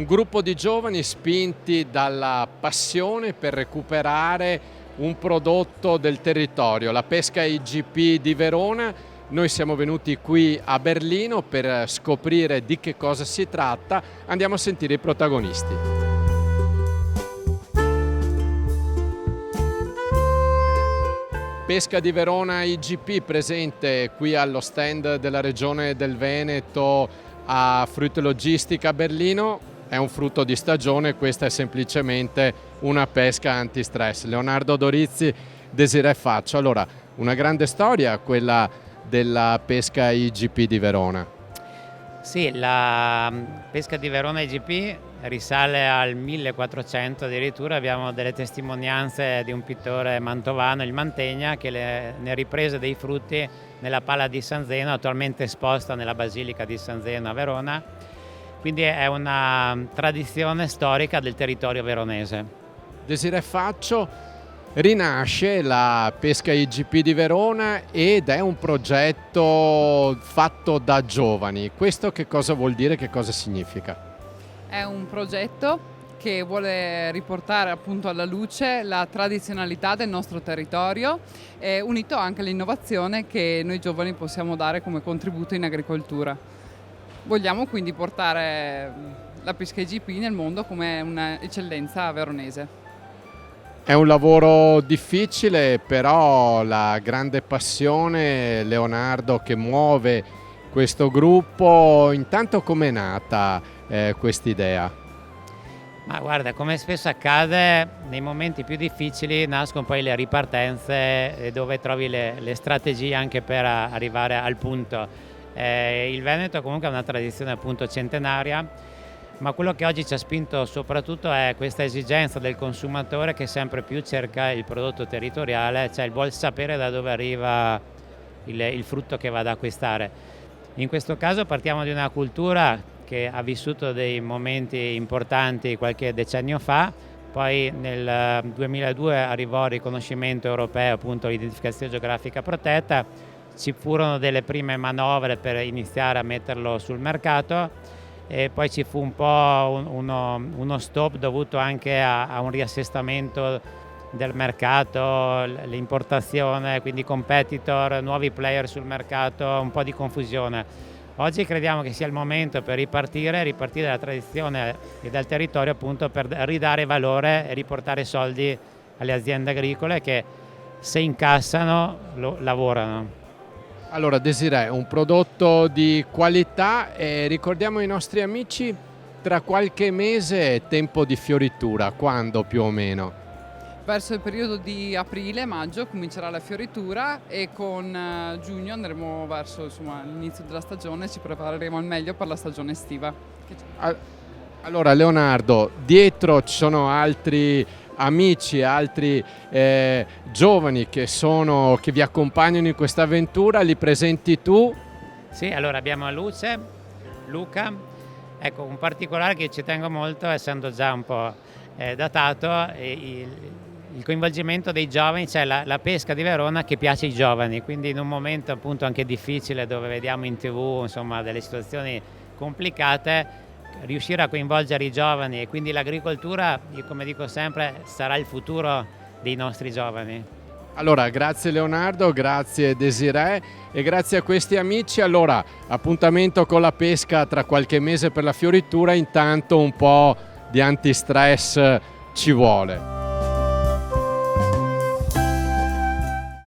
Un gruppo di giovani spinti dalla passione per recuperare un prodotto del territorio, la pesca IGP di Verona. Noi siamo venuti qui a Berlino per scoprire di che cosa si tratta. Andiamo a sentire i protagonisti. Pesca di Verona IGP presente qui allo stand della Regione del Veneto a Frutto-Logistica Berlino. È un frutto di stagione, questa è semplicemente una pesca antistress. Leonardo Dorizzi, Desirée Faccio. Allora, una grande storia quella della pesca IGP di Verona. Sì, la pesca di Verona IGP risale al 1400 addirittura. Abbiamo delle testimonianze di un pittore mantovano, il Mantegna, che ne riprese dei frutti nella pala di San Zeno, attualmente esposta nella Basilica di San Zeno a Verona. Quindi è una tradizione storica del territorio veronese. Desirée Faccio, rinasce la pesca IGP di Verona ed è un progetto fatto da giovani. Questo che cosa vuol dire, che cosa significa? È un progetto che vuole riportare appunto alla luce la tradizionalità del nostro territorio, unito anche all'innovazione che noi giovani possiamo dare come contributo in agricoltura. Vogliamo quindi portare la pesca IGP nel mondo come un'eccellenza veronese. È un lavoro difficile, però la grande passione, Leonardo, che muove questo gruppo. Intanto com'è nata quest'idea? Ma guarda, come spesso accade, nei momenti più difficili nascono poi le ripartenze dove trovi le strategie anche per arrivare al punto. Il Veneto comunque ha una tradizione appunto centenaria, ma quello che oggi ci ha spinto soprattutto è questa esigenza del consumatore che sempre più cerca il prodotto territoriale, cioè vuol sapere da dove arriva il frutto che va ad acquistare. In questo caso partiamo di una cultura che ha vissuto dei momenti importanti qualche decennio fa, poi nel 2002 arrivò il riconoscimento europeo, appunto l'identificazione geografica protetta. Ci furono delle prime manovre per iniziare a metterlo sul mercato e poi ci fu un po' uno stop dovuto anche a un riassestamento del mercato, l'importazione, quindi competitor, nuovi player sul mercato, un po' di confusione. Oggi crediamo che sia il momento per ripartire dalla tradizione e dal territorio appunto per ridare valore e riportare soldi alle aziende agricole che se incassano lavorano. Allora Desirée, un prodotto di qualità e ricordiamo ai nostri amici, tra qualche mese è tempo di fioritura, quando più o meno? Verso il periodo di aprile-maggio comincerà la fioritura e con giugno andremo verso l'inizio della stagione e ci prepareremo al meglio per la stagione estiva. Allora Leonardo, dietro ci sono altri amici, altri giovani che vi accompagnano in questa avventura, li presenti tu? Sì, allora abbiamo Luce, Luca, ecco un particolare che ci tengo molto essendo già un po' datato, il coinvolgimento dei giovani, cioè la pesca di Verona che piace ai giovani, quindi in un momento appunto anche difficile dove vediamo in TV insomma delle situazioni complicate, riuscire a coinvolgere i giovani e quindi l'agricoltura, io come dico sempre, sarà il futuro dei nostri giovani. Allora, grazie Leonardo, grazie Desirée e grazie a questi amici. Allora, appuntamento con la pesca tra qualche mese per la fioritura, intanto un po' di antistress ci vuole.